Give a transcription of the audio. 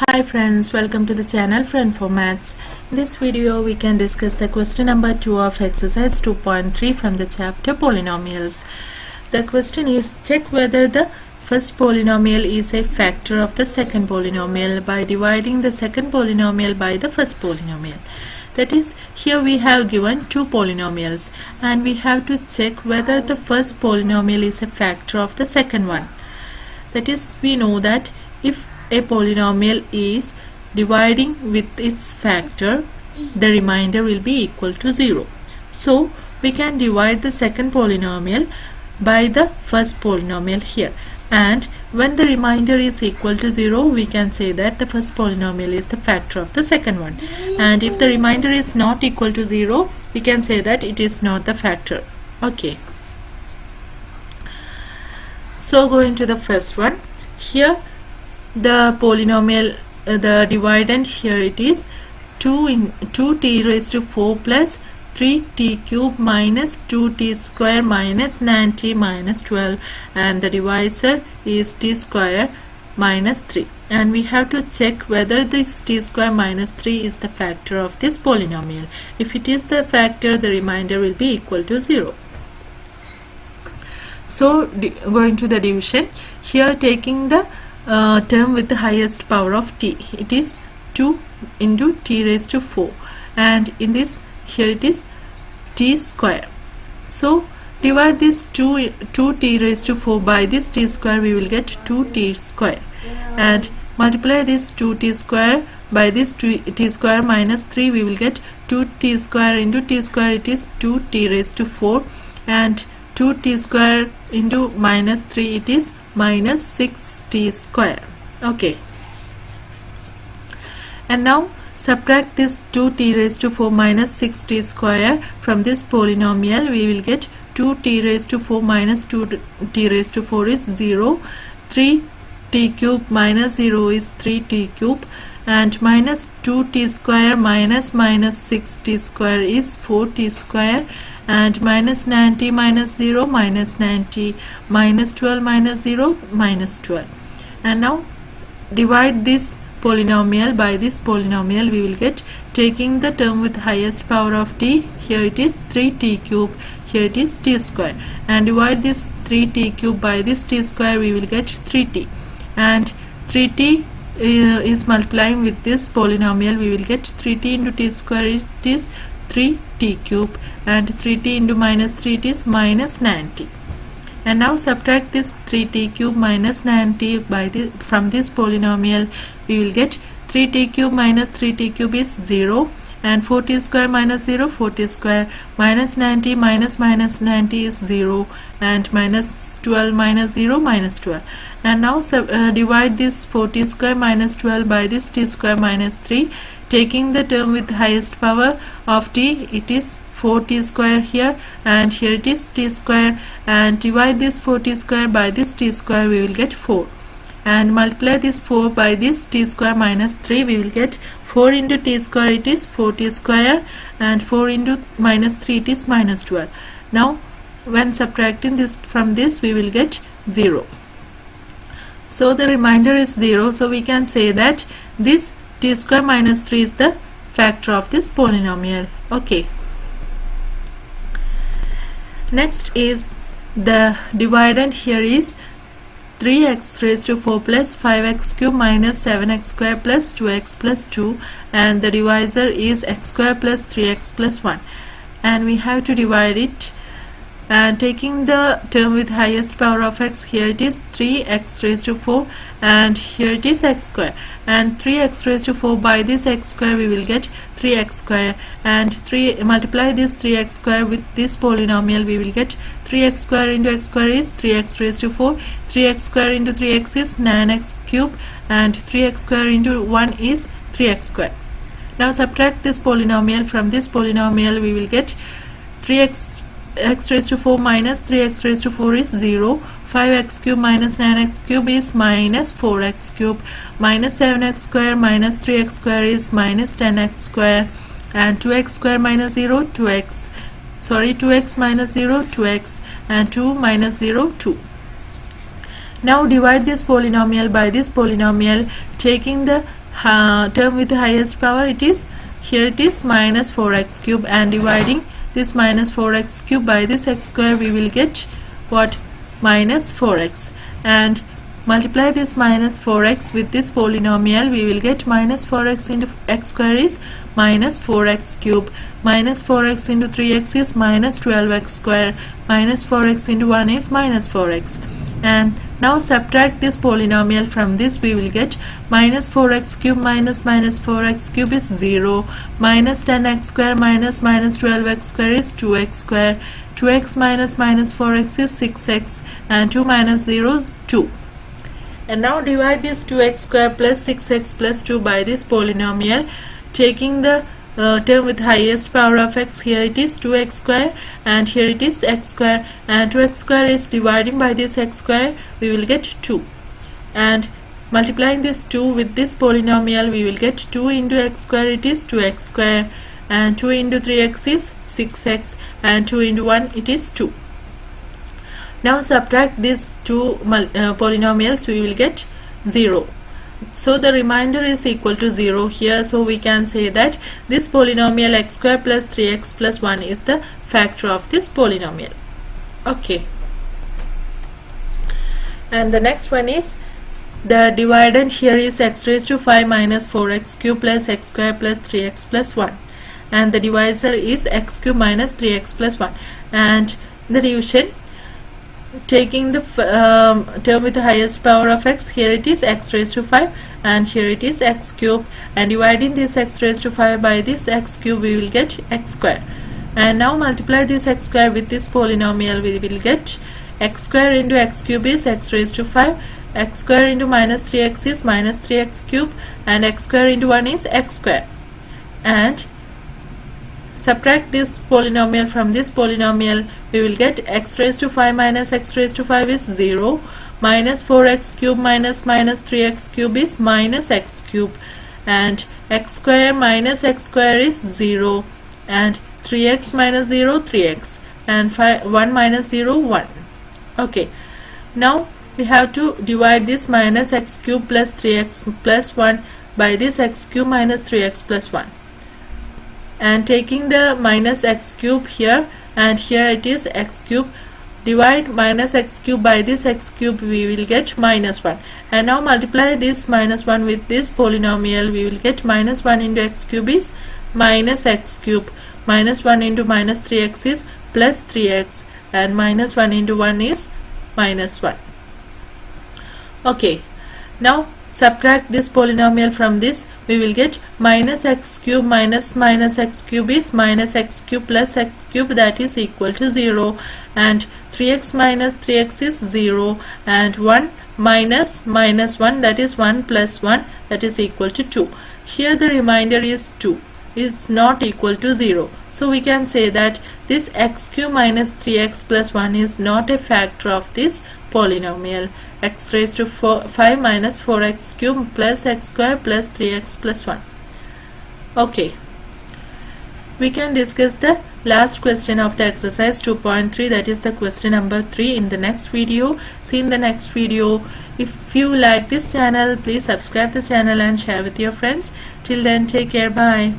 Hi friends, welcome to the channel Friend for Maths. In this video we can discuss the question number 2 of exercise 2.3 from the chapter Polynomials. The question is, check whether the first polynomial is a factor of the second polynomial by dividing the second polynomial by the first polynomial. That is, here we have given two polynomials and we have to check whether the first polynomial is a factor of the second one. That is, we know that if a polynomial is dividing with its factor, the remainder will be equal to 0. So we can divide the second polynomial by the first polynomial here, and when the remainder is equal to 0, we can say that the first polynomial is the factor of the second one, and if the remainder is not equal to 0, we can say that it is not the factor. Okay, so going to the first one. Here the polynomial, the dividend here, it is 2t raised to 4 plus 3t cube minus 2t square minus 9t minus 12, and the divisor is t square minus 3, and we have to check whether this t square minus 3 is the factor of this polynomial. If it is the factor, the remainder will be equal to 0. So going to the division, here taking the term with the highest power of t, it is 2 into t raised to 4, and in this here it is t square. So divide this 2t raised to 4 by this t square, we will get 2t square, and multiply this 2t square by this t square minus 3, we will get 2t square into t square, it is 2t raised to 4, and 2t square into minus 3, it is minus 6t square. Okay, and now subtract this 2t raised to 4 minus 6t square from this polynomial. We will get 2t raised to 4 minus 2t raised to 4 is 0, 3t cube minus 0 is 3t cube, and minus 2t square minus 6t square is 4t square, and minus 9t minus 0 minus 9t minus 12 minus 0 minus 12. And now divide this polynomial by this polynomial, we will get, taking the term with highest power of t, here it is 3t cube, here it is t square, and divide this 3t cube by this t square, we will get 3t, and 3t is multiplying with this polynomial, we will get 3t into t square, it is 3t cube, and 3t into minus 3, it is minus 9t. And now subtract this 3t cube minus 9t by from this polynomial, we will get 3t cube minus 3t cube is 0, and 4t square minus 0, 4t square, minus 9t minus 9t is 0, and minus 12 minus 0 minus 12. And now divide this 4t square minus 12 by this t square minus 3, taking the term with highest power of t, it is 4t square here, and here it is t square, and divide this 4t square by this t square, we will get 4, and multiply this 4 by this t square minus 3, we will get 4 into t square, it is 4t square, and 4 into minus 3, it is minus 12. Now when subtracting this from this, we will get 0. So the remainder is 0, so we can say that this t square minus 3 is the factor of this polynomial. Okay, next is the dividend. Here is 3x raised to 4 plus 5x cube minus 7x square plus 2x plus 2, and the divisor is x square plus 3x plus 1, and we have to divide it, and taking the term with highest power of x, here it is 3x raised to 4, and here it is x square, and 3x raised to 4 by this x square, we will get 3x square, and multiply this 3x square with this polynomial, we will get 3x square into x square is 3x raised to 4, 3x square into 3x is 9x cube, and 3x square into 1 is 3x square. Now subtract this polynomial from this polynomial, we will get 3x raised to 4 minus 3x raised to 4 is 0, 5x cube minus 9x cube is minus 4x cube, minus 7x square minus 3x square is minus 10x square, and 2x square minus 0 2x minus 0 2x, and 2 minus 0 2. Now divide this polynomial by this polynomial, taking the term with the highest power, it is here it is minus 4x cube, and dividing this minus 4x cube by this x square, we will get what? Minus 4x. And multiply this minus 4x with this polynomial, we will get minus 4x into x square is minus 4x cube, minus 4x into 3x is minus 12x square, minus 4x into 1 is minus 4x. And now subtract this polynomial from this, we will get minus 4x cube minus minus 4x cube is 0, minus 10x square minus minus 12x square is 2x square, 2x minus minus 4x is 6x, and 2 minus 0 is 2. And now divide this 2x square plus 6x plus 2 by this polynomial, taking the term with highest power of x. Here it is 2x square, and here it is x square, and 2x square is dividing by this x square, we will get 2. And multiplying this 2 with this polynomial, we will get 2 into x square, it is 2x square, and 2 into 3x is 6x, and 2 into 1 it is 2. Now subtract these two polynomials, we will get 0. So the remainder is equal to 0 here, so we can say that this polynomial x square plus 3x plus 1 is the factor of this polynomial. Okay. And the next one is the dividend here is x raised to 5 minus 4x cube plus x square plus 3x plus 1, and the divisor is x cube minus 3x plus 1. And the division, taking the term with the highest power of x, here it is x raised to 5, and here it is x cube, and dividing this x raised to 5 by this x cube, we will get x square. And now multiply this x square with this polynomial, we will get x square into x cube is x raised to 5, x square into minus 3x is minus 3x cube, and x square into 1 is x square. And subtract this polynomial from this polynomial, we will get x raised to 5 minus x raised to 5 is 0, minus 4x cube minus minus 3x cube is minus x cube, and x square minus x square is 0, and 3x minus 0 3x, and 1 minus 0 1. Okay, now we have to divide this minus x cube plus 3x plus 1 by this x cube minus 3x plus 1. And taking the minus x cube here, and here it is x cube, divide minus x cube by this x cube, we will get minus 1. And now multiply this minus 1 with this polynomial, we will get minus 1 into x cube is minus x cube, minus 1 into minus 3x is plus 3x, and minus 1 into 1 is minus 1. Okay, now subtract this polynomial from this, we will get minus x cube minus minus x cube is minus x cube plus x cube, that is equal to 0, and 3x minus 3x is 0, and 1 minus minus 1, that is 1 plus 1, that is equal to 2. Here the remainder is 2, is not equal to 0. So we can say that this x cube minus 3x plus 1 is not a factor of this polynomial x raised to 5 minus 4x cube plus x square plus 3x plus 1. Okay, we can discuss the last question of the exercise 2.3, that is the question number 3, in the next video. See in the next video. If you like this channel, please subscribe the channel and share with your friends. Till then, take care. Bye.